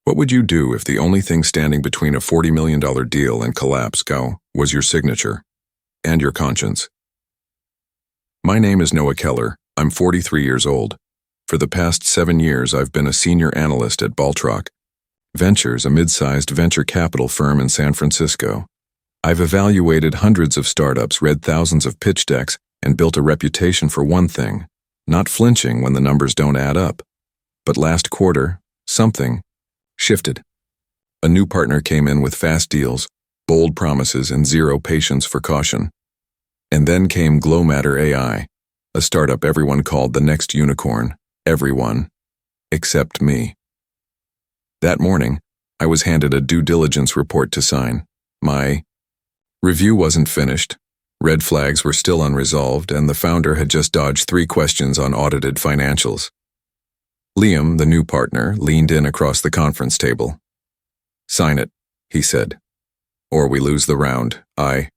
What would you do if the only thing standing between a $40 million deal and collapse was your signature and your conscience? My name is Noah Keller. I'm 43 years old. For the past 7 years, I've been a senior analyst at Baltrock Ventures, a mid-sized venture capital firm in San Francisco. I've evaluated hundreds of startups, read thousands of pitch decks, and built a reputation for one thing: not flinching when the numbers don't add up. But last quarter, something shifted. A new partner came in with fast deals, bold promises, and zero patience for caution. And then came GlowMatter AI, a startup everyone called the next unicorn. Everyone, except me. That morning, I was handed a due diligence report to sign. My review wasn't finished. Red flags were still unresolved, and the founder had just dodged 3 questions on audited financials. Liam, the new partner, leaned in across the conference table. "Sign it," he said, "or we lose the round." I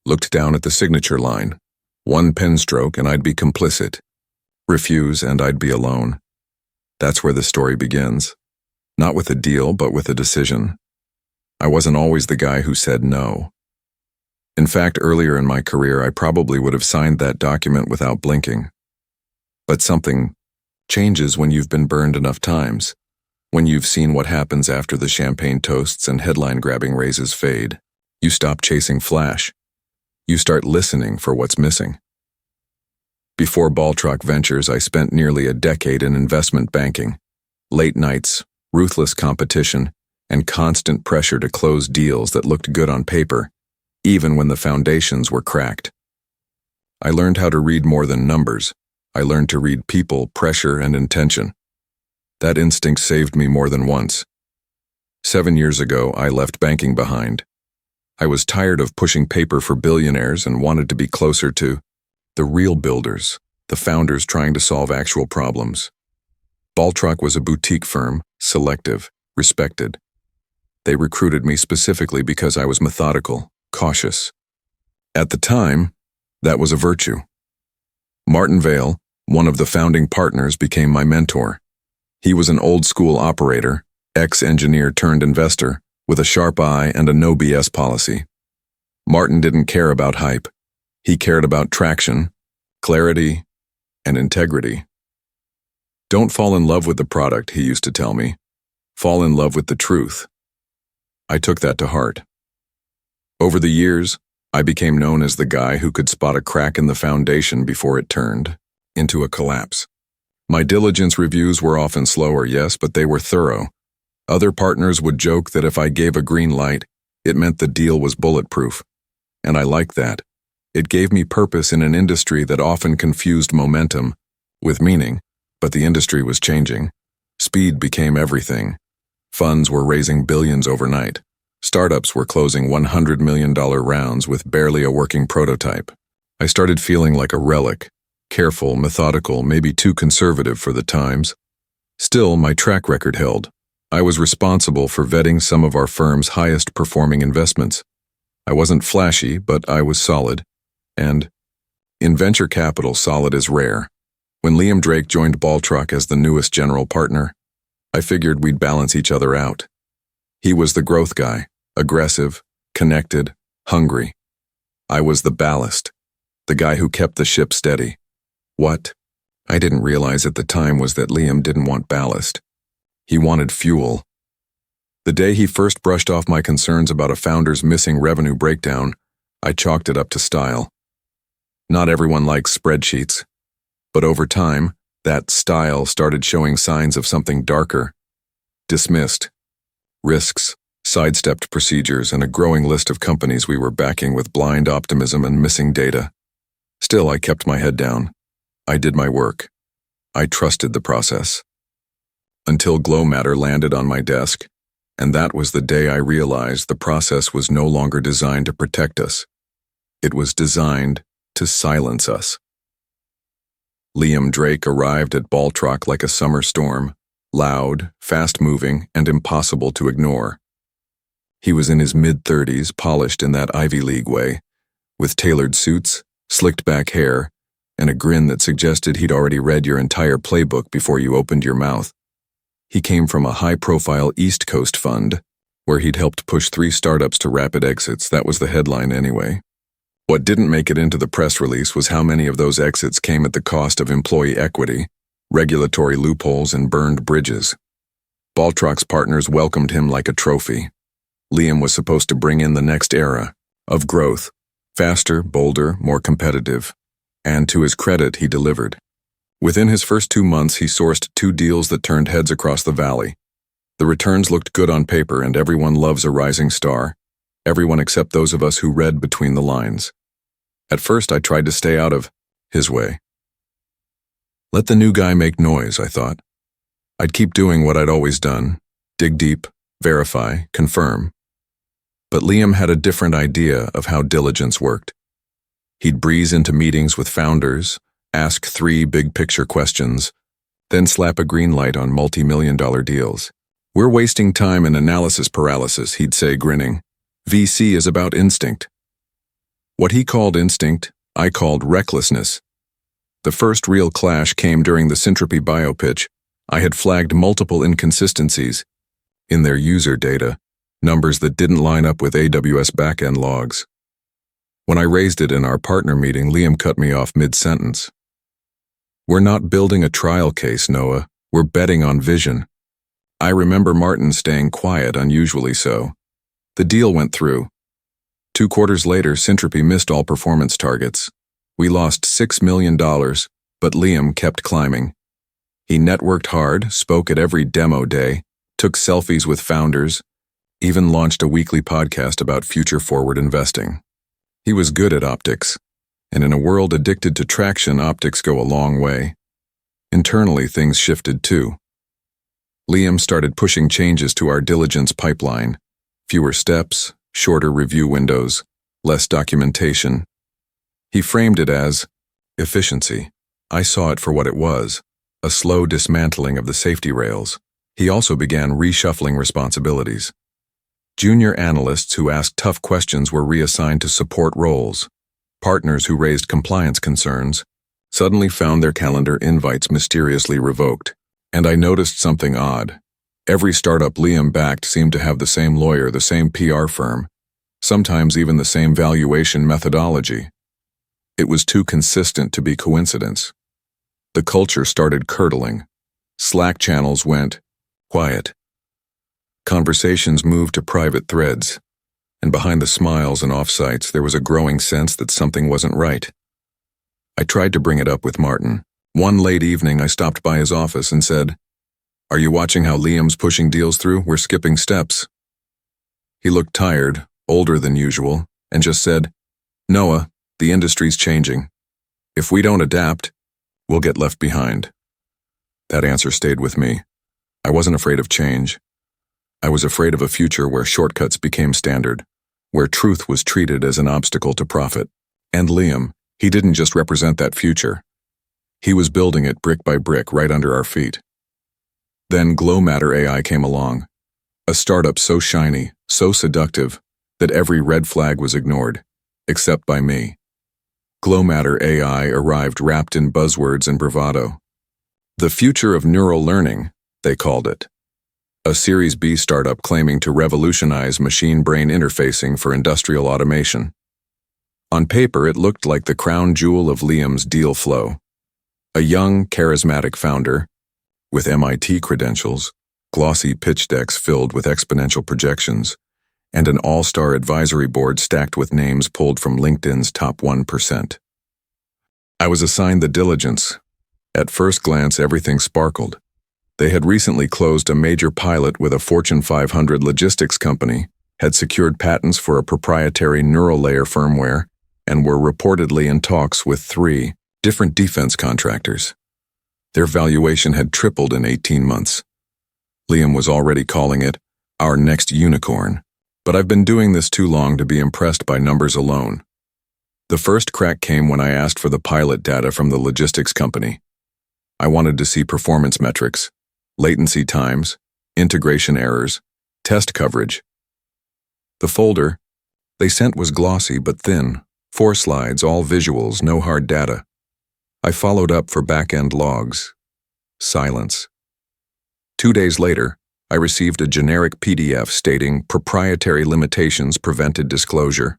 looked down at the signature line. 1 pen stroke and I'd be complicit. Refuse and I'd be alone. That's where the story begins. Not with a deal, but with a decision. I wasn't always the guy who said no. In fact, earlier in my career, I probably would have signed that document without blinking. But something changes when you've been burned enough times, when you've seen what happens after the champagne toasts and headline-grabbing raises fade. You stop chasing flash. You start listening for what's missing. Before Baltrock Ventures, I spent nearly a decade in investment banking. Late nights, ruthless competition, and constant pressure to close deals that looked good on paper, even when the foundations were cracked. I learned how to read more than numbers. I learned to read people, pressure, and intention. That instinct saved me more than once. 7 years ago, I left banking behind. I was tired of pushing paper for billionaires and wanted to be closer to the real builders, the founders trying to solve actual problems. Baltrock was a boutique firm, selective, respected. They recruited me specifically because I was methodical, cautious. At the time, that was a virtue. Martin Vale, one of the founding partners, became my mentor. He was an old-school operator, ex-engineer turned investor, with a sharp eye and a no BS policy. Martin didn't care about hype. He cared about traction, clarity, and integrity. "Don't fall in love with the product," he used to tell me. "Fall in love with the truth." I took that to heart. Over the years, I became known as the guy who could spot a crack in the foundation before it turned into a collapse. My diligence reviews were often slower, yes, but they were thorough. Other partners would joke that if I gave a green light, it meant the deal was bulletproof. And I liked that. It gave me purpose in an industry that often confused momentum with meaning, but the industry was changing. Speed became everything. Funds were raising billions overnight. Startups were closing $100 million rounds with barely a working prototype. I started feeling like a relic. Careful, methodical, maybe too conservative for the times. Still, my track record held. I was responsible for vetting some of our firm's highest performing investments. I wasn't flashy, but I was solid. And in venture capital, solid is rare. When Liam Drake joined Baltrock as the newest general partner, I figured we'd balance each other out. He was the growth guy, aggressive, connected, hungry. I was the ballast, the guy who kept the ship steady. What I didn't realize at the time was that Liam didn't want ballast. He wanted fuel. The day he first brushed off my concerns about a founder's missing revenue breakdown, I chalked it up to style. Not everyone likes spreadsheets, but over time, that style started showing signs of something darker. Dismissed risks, sidestepped procedures, and a growing list of companies we were backing with blind optimism and missing data. Still, I kept my head down. I did my work. I trusted the process. Until GlowMatter landed on my desk, and that was the day I realized the process was no longer designed to protect us. It was designed to silence us. Liam Drake arrived at Baltrock like a summer storm, loud, fast-moving, and impossible to ignore. He was in his mid-30s, polished in that Ivy League way, with tailored suits, slicked-back hair, and a grin that suggested he'd already read your entire playbook before you opened your mouth. He came from a high-profile East Coast fund, where he'd helped push 3 startups to rapid exits. That was the headline anyway. What didn't make it into the press release was how many of those exits came at the cost of employee equity, regulatory loopholes, and burned bridges. Baltrock's partners welcomed him like a trophy. Liam was supposed to bring in the next era of growth, faster, bolder, more competitive. And to his credit, he delivered. Within his first 2 months, he sourced 2 deals that turned heads across the valley. The returns looked good on paper, and everyone loves a rising star. Everyone except those of us who read between the lines. At first, I tried to stay out of his way. Let the new guy make noise, I thought. I'd keep doing what I'd always done, dig deep, verify, confirm. But Liam had a different idea of how diligence worked. He'd breeze into meetings with founders, ask 3 big-picture questions, then slap a green light on multi-million-dollar deals. We're wasting time in analysis paralysis, he'd say, grinning. VC is about instinct. What he called instinct, I called recklessness. The first real clash came during the Syntropy bio pitch. I had flagged multiple inconsistencies in their user data, numbers that didn't line up with AWS backend logs. When I raised it in our partner meeting, Liam cut me off mid-sentence. We're not building a trial case, Noah. We're betting on vision. I remember Martin staying quiet, unusually so. The deal went through. 2 quarters later, Syntropy missed all performance targets. We lost $6 million, but Liam kept climbing. He networked hard, spoke at every demo day, took selfies with founders, even launched a weekly podcast about future-forward investing. He was good at optics, and in a world addicted to traction, optics go a long way. Internally, things shifted too. Liam started pushing changes to our diligence pipeline. Fewer steps, shorter review windows, less documentation. He framed it as efficiency. I saw it for what it was, a slow dismantling of the safety rails. He also began reshuffling responsibilities. Junior analysts who asked tough questions were reassigned to support roles. Partners who raised compliance concerns suddenly found their calendar invites mysteriously revoked. And I noticed something odd. Every startup Liam backed seemed to have the same lawyer, the same PR firm, sometimes even the same valuation methodology. It was too consistent to be coincidence. The culture started curdling. Slack channels went quiet. Conversations moved to private threads, and behind the smiles and offsites there was a growing sense that something wasn't right. I tried to bring it up with Martin. One late evening, I stopped by his office and said, "Are you watching how Liam's pushing deals through? We're skipping steps." He looked tired, older than usual, and just said, "Noah, the industry's changing. If we don't adapt, we'll get left behind." That answer stayed with me. I wasn't afraid of change. I was afraid of a future where shortcuts became standard, where truth was treated as an obstacle to profit. And Liam, he didn't just represent that future. He was building it brick by brick right under our feet. Then GlowMatter AI came along, a startup so shiny, so seductive, that every red flag was ignored, except by me. GlowMatter AI arrived wrapped in buzzwords and bravado. The future of neural learning, they called it. A Series B startup claiming to revolutionize machine-brain interfacing for industrial automation. On paper, it looked like the crown jewel of Liam's deal flow. A young, charismatic founder, with MIT credentials, glossy pitch decks filled with exponential projections, and an all-star advisory board stacked with names pulled from LinkedIn's top 1%. I was assigned the diligence. At first glance, everything sparkled. They had recently closed a major pilot with a Fortune 500 logistics company, had secured patents for a proprietary neural layer firmware, and were reportedly in talks with 3 different defense contractors. Their valuation had tripled in 18 months. Liam was already calling it our next unicorn, but I've been doing this too long to be impressed by numbers alone. The first crack came when I asked for the pilot data from the logistics company. I wanted to see performance metrics, latency times, integration errors, test coverage. The folder they sent was glossy but thin, 4 slides, all visuals, no hard data. I followed up for back-end logs. Silence. 2 days later, I received a generic PDF stating proprietary limitations prevented disclosure.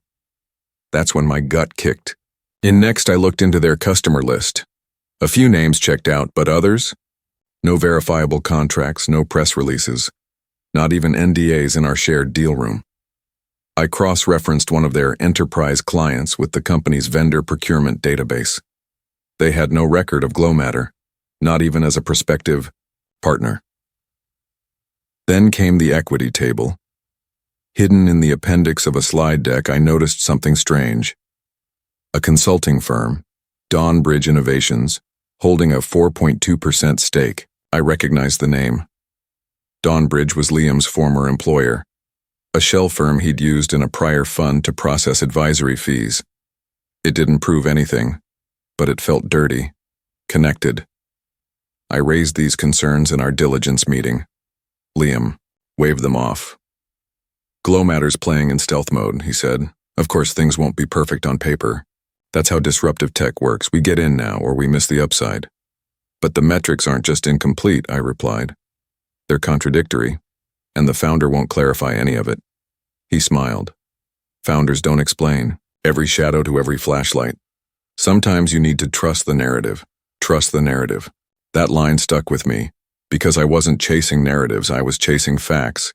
That's when my gut kicked. Next, I looked into their customer list. A few names checked out, but others? No verifiable contracts, no press releases, not even NDAs in our shared deal room. I cross-referenced one of their enterprise clients with the company's vendor procurement database. They had no record of GlowMatter, not even as a prospective partner. Then came the equity table. Hidden in the appendix of a slide deck, I noticed something strange. A consulting firm, Dawnbridge Innovations, holding a 4.2% stake. I recognized the name. Dawnbridge was Liam's former employer, a shell firm he'd used in a prior fund to process advisory fees. It didn't prove anything, but it felt dirty, connected. I raised these concerns in our diligence meeting. Liam waved them off. GlowMatter's playing in stealth mode, he said. Of course, things won't be perfect on paper. That's how disruptive tech works. We get in now, or we miss the upside. But the metrics aren't just incomplete, I replied. They're contradictory, and the founder won't clarify any of it. He smiled. Founders don't explain. Every shadow to every flashlight. Sometimes you need to trust the narrative. Trust the narrative. That line stuck with me, because I wasn't chasing narratives, I was chasing facts.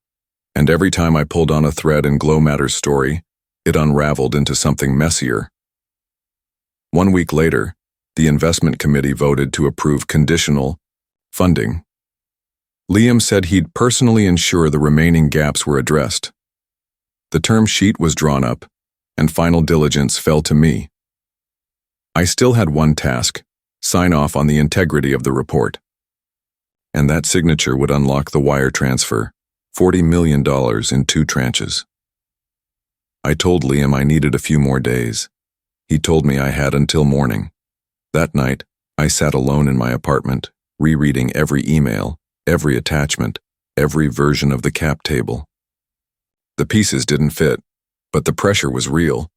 And every time I pulled on a thread in GlowMatter's story, it unraveled into something messier. 1 week later, the investment committee voted to approve conditional funding. Liam said he'd personally ensure the remaining gaps were addressed. The term sheet was drawn up, and final diligence fell to me. I still had one task: sign off on the integrity of the report. And that signature would unlock the wire transfer, $40 million in 2 tranches. I told Liam I needed a few more days. He told me I had until morning. That night, I sat alone in my apartment, rereading every email, every attachment, every version of the cap table. The pieces didn't fit, but the pressure was real.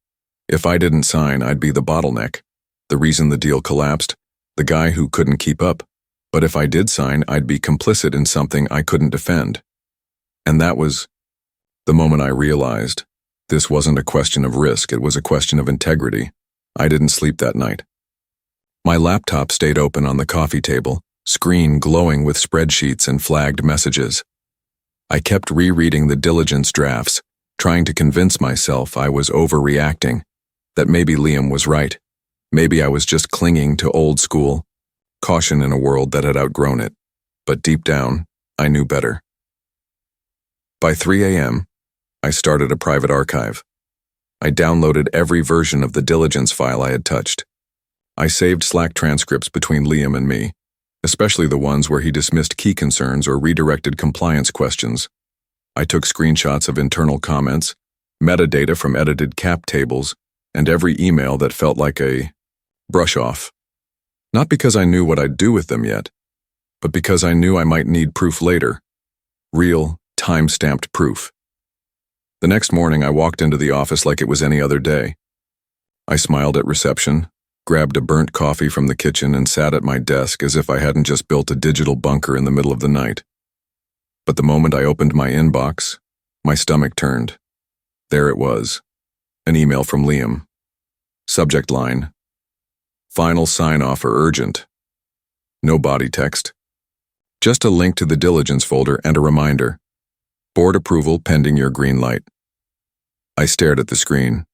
If I didn't sign, I'd be the bottleneck, the reason the deal collapsed, the guy who couldn't keep up. But if I did sign, I'd be complicit in something I couldn't defend. And that was the moment I realized this wasn't a question of risk, it was a question of integrity. I didn't sleep that night. My laptop stayed open on the coffee table, screen glowing with spreadsheets and flagged messages. I kept rereading the diligence drafts, trying to convince myself I was overreacting, that maybe Liam was right. Maybe I was just clinging to old school, caution in a world that had outgrown it. But deep down, I knew better. By 3 a.m., I started a private archive. I downloaded every version of the diligence file I had touched. I saved Slack transcripts between Liam and me, especially the ones where he dismissed key concerns or redirected compliance questions. I took screenshots of internal comments, metadata from edited cap tables, and every email that felt like a brush-off. Not because I knew what I'd do with them yet, but because I knew I might need proof later. Real, time-stamped proof. The next morning, I walked into the office like it was any other day. I smiled at reception, grabbed a burnt coffee from the kitchen, and sat at my desk as if I hadn't just built a digital bunker in the middle of the night. But the moment I opened my inbox, my stomach turned. There it was, an email from Liam. Subject line: final sign-off or urgent. No body text. Just a link to the diligence folder and a reminder: board approval pending your green light. I stared at the screen.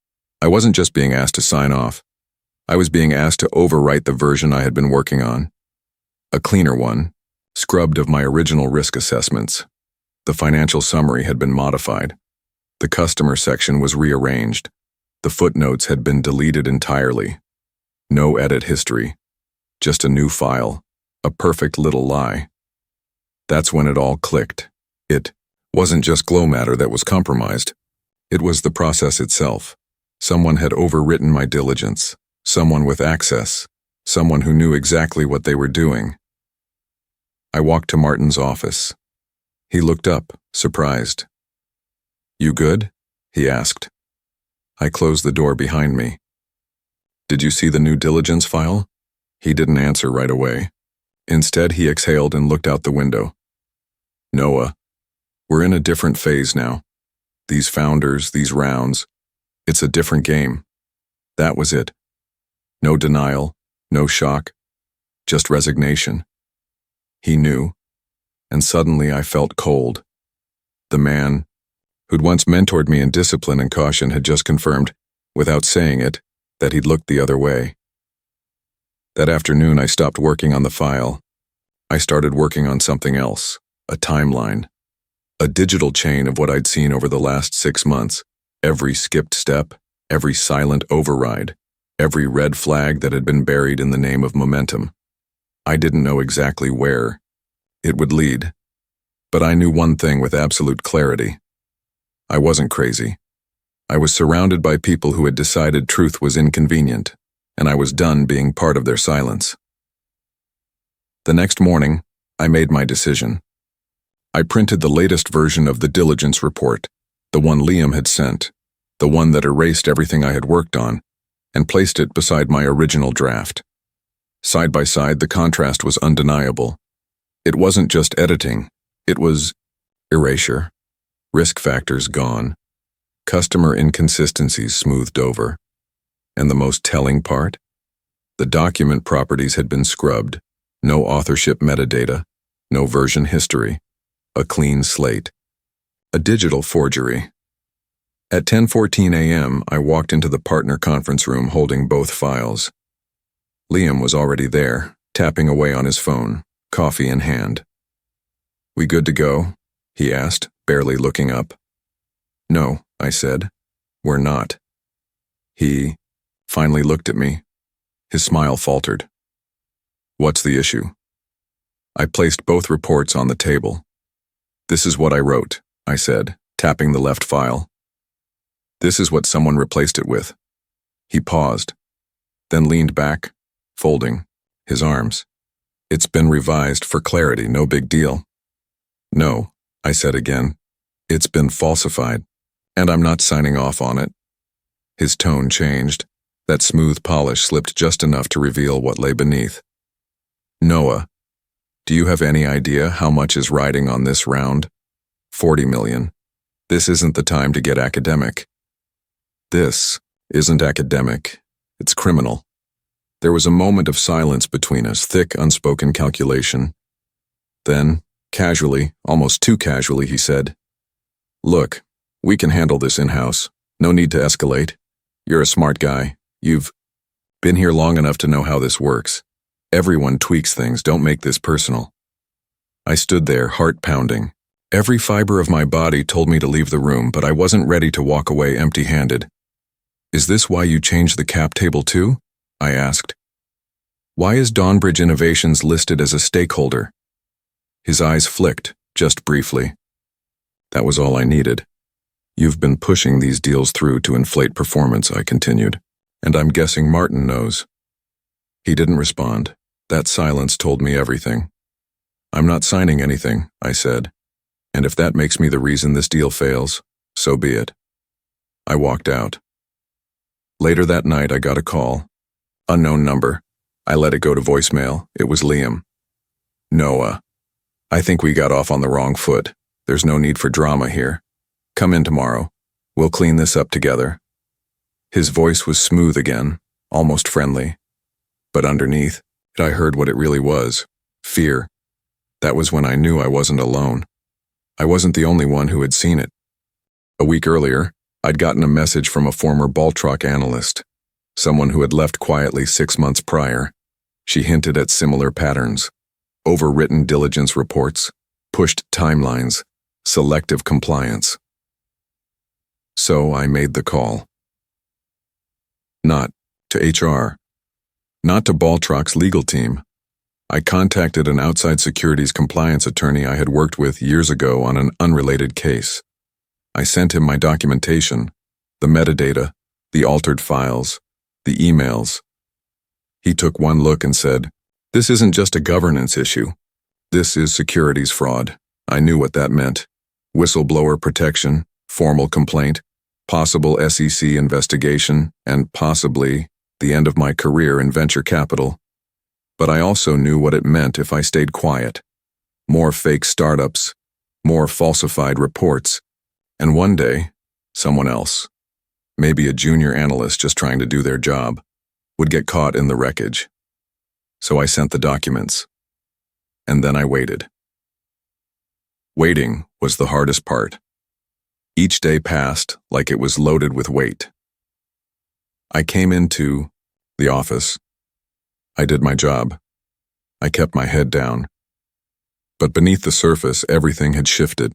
I wasn't just being asked to sign off. I was being asked to overwrite the version I had been working on. A cleaner one, scrubbed of my original risk assessments. The financial summary had been modified. The customer section was rearranged. The footnotes had been deleted entirely. No edit history. Just a new file. A perfect little lie. That's when it all clicked. It wasn't just GlowMatter that was compromised. It was the process itself. Someone had overwritten my diligence. Someone with access. Someone who knew exactly what they were doing. I walked to Martin's office. He looked up, surprised. "You good?" he asked. I closed the door behind me. "Did you see the new diligence file?" He didn't answer right away. Instead, he exhaled and looked out the window. Noah, we're in a different phase now. These founders, these rounds, it's a different game. That was it. No denial, no shock, just resignation. He knew, and suddenly I felt cold. The man, who'd once mentored me in discipline and caution, had just confirmed, without saying it, that he'd looked the other way. That afternoon I stopped working on the file. I started working on something else, a timeline. A digital chain of what I'd seen over the last 6 months, every skipped step, every silent override, every red flag that had been buried in the name of momentum. I didn't know exactly where it would lead, but I knew one thing with absolute clarity. I wasn't crazy. I was surrounded by people who had decided truth was inconvenient, and I was done being part of their silence. The next morning, I made my decision. I printed the latest version of the diligence report, the one Liam had sent, the one that erased everything I had worked on, and placed it beside my original draft. Side by side, the contrast was undeniable. It wasn't just editing, it was erasure. Risk factors gone. Customer inconsistencies smoothed over. And the most telling part? The document properties had been scrubbed. No authorship metadata, no version history. A clean slate. A digital forgery. At 10:14 a.m., I walked into the partner conference room holding both files. Liam was already there, tapping away on his phone, coffee in hand. "We good to go?" he asked, barely looking up. "No," I said. "We're not." He finally looked at me. His smile faltered. "What's the issue?" I placed both reports on the table. "This is what I wrote," I said, tapping the left file. "This is what someone replaced it with." He paused, then leaned back, folding his arms. "It's been revised for clarity, no big deal." "No," I said again. "It's been falsified, and I'm not signing off on it." His tone changed. That smooth polish slipped just enough to reveal what lay beneath. "Noah, do you have any idea how much is riding on this round? 40 million. This isn't the time to get academic." "This isn't academic. It's criminal." There was a moment of silence between us, thick, unspoken calculation. Then, casually, almost too casually, he said, "Look, we can handle this in-house. No need to escalate. You're a smart guy. You've been here long enough to know how this works. Everyone tweaks things, don't make this personal." I stood there, heart pounding. Every fiber of my body told me to leave the room, but I wasn't ready to walk away empty-handed. "Is this why you changed the cap table too?" I asked. "Why is Dawnbridge Innovations listed as a stakeholder?" His eyes flicked, just briefly. That was all I needed. "You've been pushing these deals through to inflate performance," I continued, "and I'm guessing Martin knows." He didn't respond. That silence told me everything. "I'm not signing anything," I said, "and if that makes me the reason this deal fails, so be it." I walked out. Later that night, I got a call. Unknown number. I let it go to voicemail. It was Liam. "Noah, I think we got off on the wrong foot. There's no need for drama here. Come in tomorrow. We'll clean this up together." His voice was smooth again, almost friendly. But underneath it, I heard what it really was. Fear. That was when I knew I wasn't alone. I wasn't the only one who had seen it. A week earlier, I'd gotten a message from a former Baltrock analyst, someone who had left quietly 6 months prior. She hinted at similar patterns: overwritten diligence reports, pushed timelines, selective compliance. So I made the call. Not to HR. Not to Baltrock's legal team. I contacted an outside securities compliance attorney I had worked with years ago on an unrelated case. I sent him my documentation, the metadata, the altered files, the emails. He took one look and said, "This isn't just a governance issue. This is securities fraud." I knew what that meant. Whistleblower protection, formal complaint, possible SEC investigation, and possibly the end of my career in venture capital. But I also knew what it meant if I stayed quiet. More fake startups, more falsified reports, and one day, someone else, maybe a junior analyst just trying to do their job, would get caught in the wreckage. So I sent the documents. And then I waited. Waiting was the hardest part. Each day passed like it was loaded with weight. I came into the office. I did my job. I kept my head down. But beneath the surface, everything had shifted.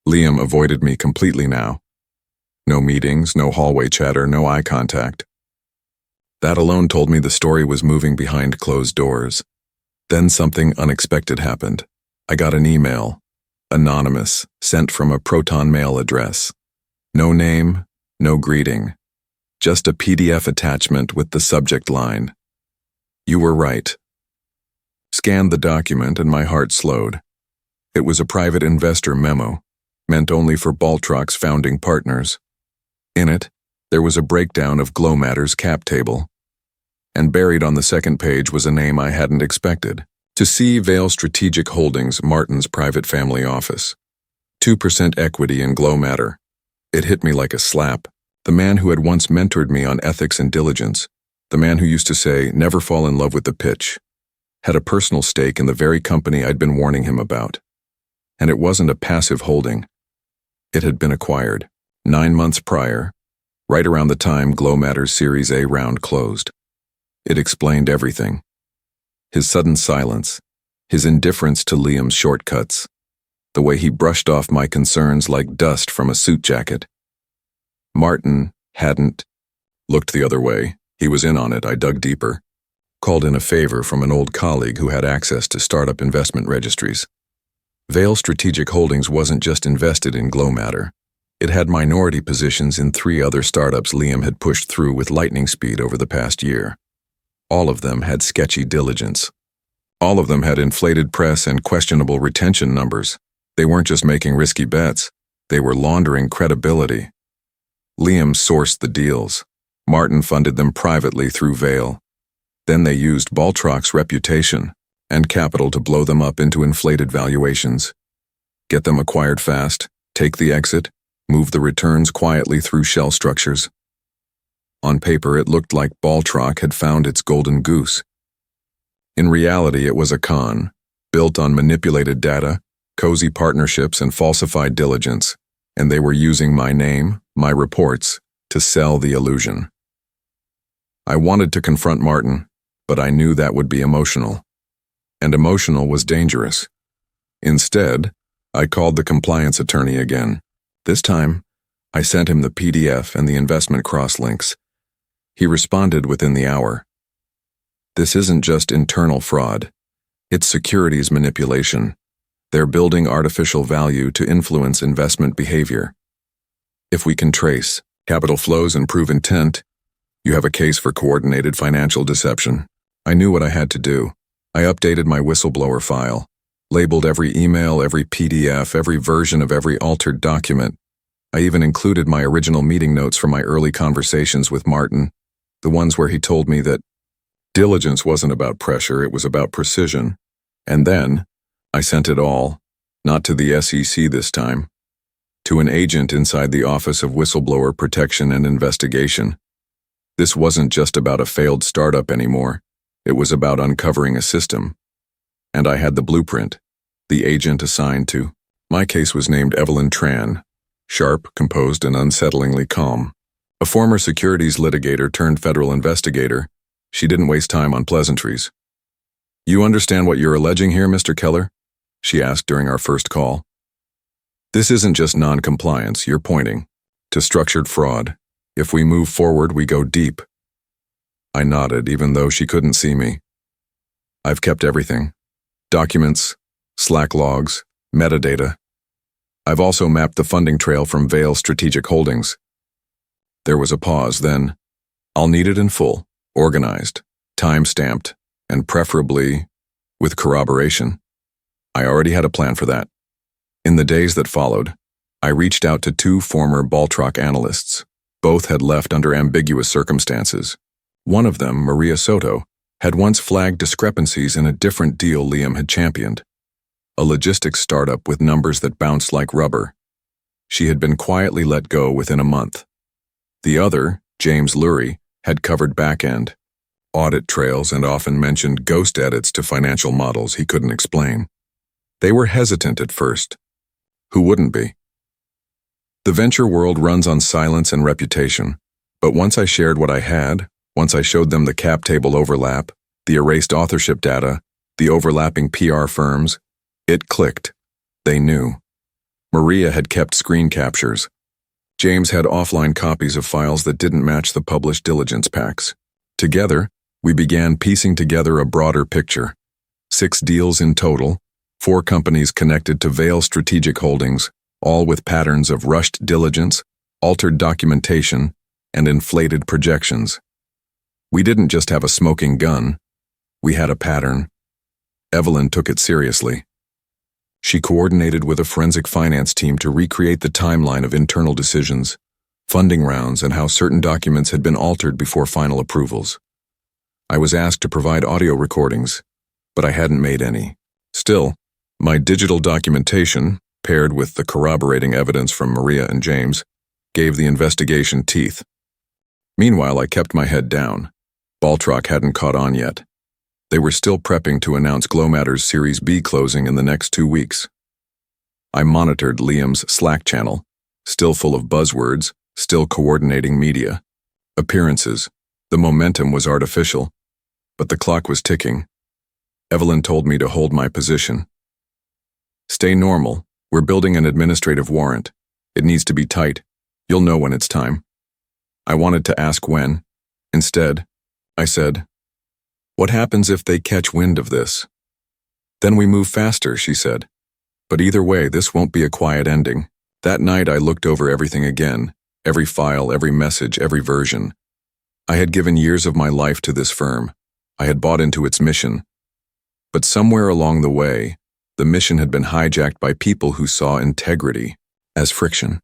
Liam avoided me completely now. No meetings, no hallway chatter, no eye contact. That alone told me the story was moving behind closed doors. Then something unexpected happened. I got an email, anonymous, sent from a Proton mail address. No name, no greeting. Just a PDF attachment with the subject line. You were right. Scanned the document and my heart slowed. It was a private investor memo, meant only for Baltrock's founding partners. In it, there was a breakdown of GlowMatter's cap table. And buried on the second page was a name I hadn't expected. To see Vail Strategic Holdings, Martin's private family office. 2% equity in GlowMatter. It hit me like a slap. The man who had once mentored me on ethics and diligence, the man who used to say, never fall in love with the pitch, had a personal stake in the very company I'd been warning him about. And it wasn't a passive holding. It had been acquired 9 months prior, right around the time GlowMatter's Series A round closed. It explained everything. His sudden silence, his indifference to Liam's shortcuts, the way he brushed off my concerns like dust from a suit jacket. Martin hadn't looked the other way. He was in on it. I dug deeper. Called in a favor from an old colleague who had access to startup investment registries. Vail Strategic Holdings wasn't just invested in GlowMatter. It had minority positions in 3 other startups Liam had pushed through with lightning speed over the past year. All of them had sketchy diligence. All of them had inflated press and questionable retention numbers. They weren't just making risky bets. They were laundering credibility. Liam sourced the deals. Martin funded them privately through Vail. Then they used Baltrock's reputation and capital to blow them up into inflated valuations. Get them acquired fast, take the exit, move the returns quietly through shell structures. On paper, it looked like Baltrock had found its golden goose. In reality, it was a con, built on manipulated data, cozy partnerships, and falsified diligence, and they were using my name, my reports, to sell the illusion. I wanted to confront Martin, but I knew that would be emotional. And emotional was dangerous. Instead, I called the compliance attorney again. This time, I sent him the PDF and the investment crosslinks. He responded within the hour. This isn't just internal fraud. It's securities manipulation. They're building artificial value to influence investment behavior. If we can trace capital flows and prove intent, you have a case for coordinated financial deception. I knew what I had to do. I updated my whistleblower file, labeled every email, every PDF, every version of every altered document. I even included my original meeting notes from my early conversations with Martin, the ones where he told me that diligence wasn't about pressure, it was about precision. And then, I sent it all, not to the SEC this time, to an agent inside the Office of Whistleblower Protection and Investigation. This wasn't just about a failed startup anymore. It was about uncovering a system. And I had the blueprint, the agent assigned to. My case was named Evelyn Tran, sharp, composed, and unsettlingly calm. A former securities litigator turned federal investigator, she didn't waste time on pleasantries. You understand what you're alleging here, Mr. Keller? She asked during our first call. This isn't just non-compliance, you're pointing to structured fraud. If we move forward, we go deep. I nodded, even though she couldn't see me. I've kept everything. Documents, Slack logs, metadata. I've also mapped the funding trail from Vail Strategic Holdings. There was a pause, then, I'll need it in full, organized, time-stamped, and preferably with corroboration. I already had a plan for that. In the days that followed, I reached out to 2 former Baltrock analysts. Both had left under ambiguous circumstances. One of them, Maria Soto, had once flagged discrepancies in a different deal Liam had championed. a logistics startup with numbers that bounced like rubber. She had been quietly let go within a month. The other, James Lurie, had covered back-end, audit trails, and often mentioned ghost edits to financial models he couldn't explain. They were hesitant at first. Who wouldn't be? The venture world runs on silence and reputation, but once I shared what I had, once I showed them the cap table overlap, the erased authorship data, the overlapping PR firms, it clicked. They knew. Maria had kept screen captures. James had offline copies of files that didn't match the published diligence packs. Together, we began piecing together a broader picture. 6 deals in total, 4 companies connected to Vail Strategic Holdings, all with patterns of rushed diligence, altered documentation, and inflated projections. We didn't just have a smoking gun. We had a pattern. Evelyn took it seriously. She coordinated with a forensic finance team to recreate the timeline of internal decisions, funding rounds, and how certain documents had been altered before final approvals. I was asked to provide audio recordings, but I hadn't made any. Still, my digital documentation, paired with the corroborating evidence from Maria and James, gave the investigation teeth. Meanwhile, I kept my head down. Baltrock hadn't caught on yet. They were still prepping to announce GlowMatter's Series B closing in the next 2 weeks. I monitored Liam's Slack channel, still full of buzzwords, still coordinating media. Appearances. The momentum was artificial, but the clock was ticking. Evelyn told me to hold my position. Stay normal. We're building an administrative warrant. It needs to be tight. You'll know when it's time. I wanted to ask when. Instead, I said, "What happens if they catch wind of this?" "Then we move faster," she said. "But either way, this won't be a quiet ending." That night I looked over everything again, every file, every message, every version. I had given years of my life to this firm. I had bought into its mission. But somewhere along the way, the mission had been hijacked by people who saw integrity as friction.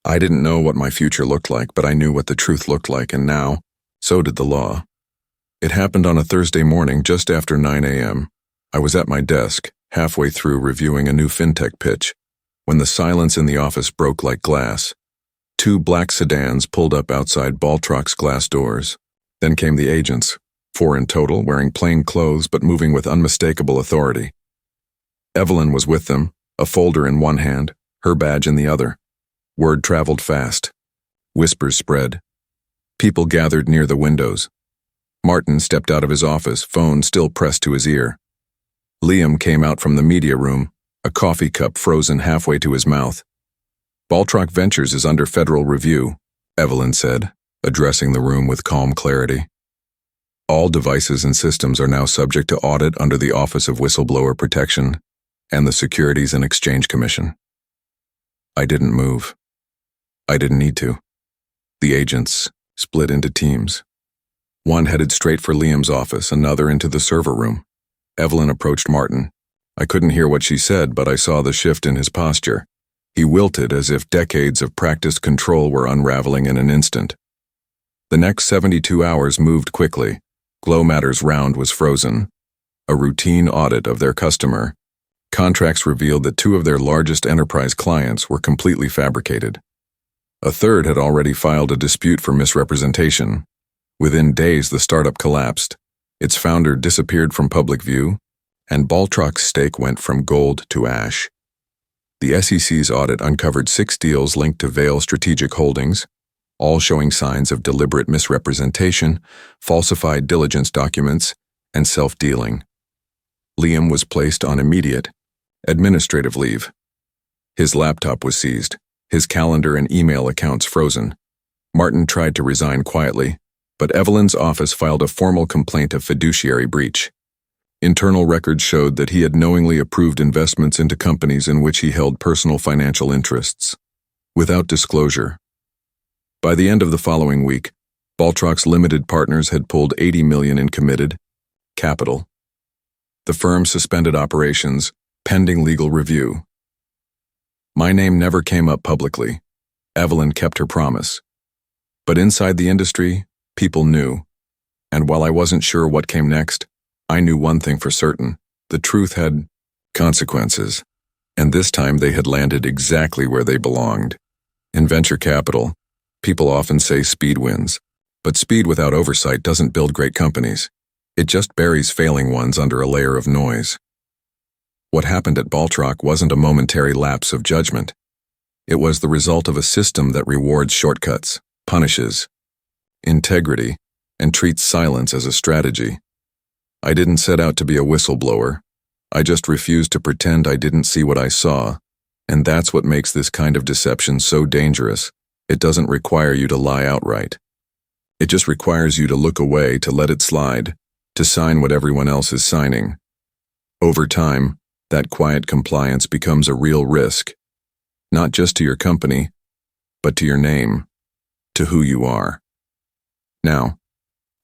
I didn't know what my future looked like, but I knew what the truth looked like, and now, so did the law. It happened on a Thursday morning just after 9 a.m. I was at my desk, halfway through reviewing a new fintech pitch, when the silence in the office broke like glass. 2 black sedans pulled up outside Baltrock's glass doors. Then came the agents, 4 in total, wearing plain clothes but moving with unmistakable authority. Evelyn was with them, a folder in one hand, her badge in the other. Word traveled fast. Whispers spread. People gathered near the windows. Martin stepped out of his office, phone still pressed to his ear. Liam came out from the media room, a coffee cup frozen halfway to his mouth. "Baltrock Ventures is under federal review," Evelyn said, addressing the room with calm clarity. "All devices and systems are now subject to audit under the Office of Whistleblower Protection and the Securities and Exchange Commission." I didn't move. I didn't need to. The agents split into teams. One headed straight for Liam's office, another into the server room. Evelyn approached Martin. I couldn't hear what she said, but I saw the shift in his posture. He wilted as if decades of practiced control were unraveling in an instant. The next 72 hours moved quickly. GlowMatter's round was frozen. A routine audit of their customer. Contracts revealed that 2 of their largest enterprise clients were completely fabricated. A third had already filed a dispute for misrepresentation. Within days, the startup collapsed. Its founder disappeared from public view, and Baltrock's stake went from gold to ash. The SEC's audit uncovered 6 deals linked to Vail Strategic Holdings, all showing signs of deliberate misrepresentation, falsified diligence documents, and self-dealing. Liam was placed on immediate administrative leave. His laptop was seized, his calendar and email accounts frozen. Martin tried to resign quietly, but Evelyn's office filed a formal complaint of fiduciary breach. Internal records showed that he had knowingly approved investments into companies in which he held personal financial interests, without disclosure. By the end of the following week, Baltrock's limited partners had pulled $80 million in committed capital. The firm suspended operations, pending legal review. My name never came up publicly. Evelyn kept her promise. But inside the industry, people knew. And while I wasn't sure what came next, I knew one thing for certain. The truth had consequences. And this time they had landed exactly where they belonged. In venture capital, people often say speed wins. But speed without oversight doesn't build great companies. It just buries failing ones under a layer of noise. What happened at Baltrock wasn't a momentary lapse of judgment. It was the result of a system that rewards shortcuts, punishes integrity, and treats silence as a strategy. I didn't set out to be a whistleblower. I just refused to pretend I didn't see what I saw, and that's what makes this kind of deception so dangerous. It doesn't require you to lie outright. It just requires you to look away, to let it slide, to sign what everyone else is signing. Over time, that quiet compliance becomes a real risk, not just to your company, but to your name, to who you are. Now,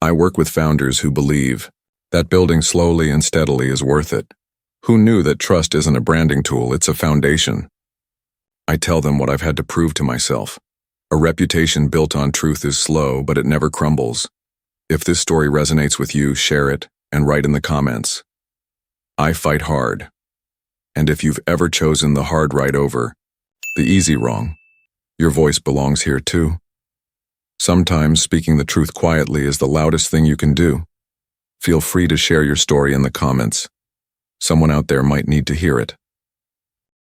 I work with founders who believe that building slowly and steadily is worth it, who knew that trust isn't a branding tool, it's a foundation. I tell them what I've had to prove to myself. A reputation built on truth is slow, but it never crumbles. If this story resonates with you, share it and write in the comments. I fight hard. And if you've ever chosen the hard right over the easy wrong, your voice belongs here too. Sometimes speaking the truth quietly is the loudest thing you can do. Feel free to share your story in the comments. Someone out there might need to hear it.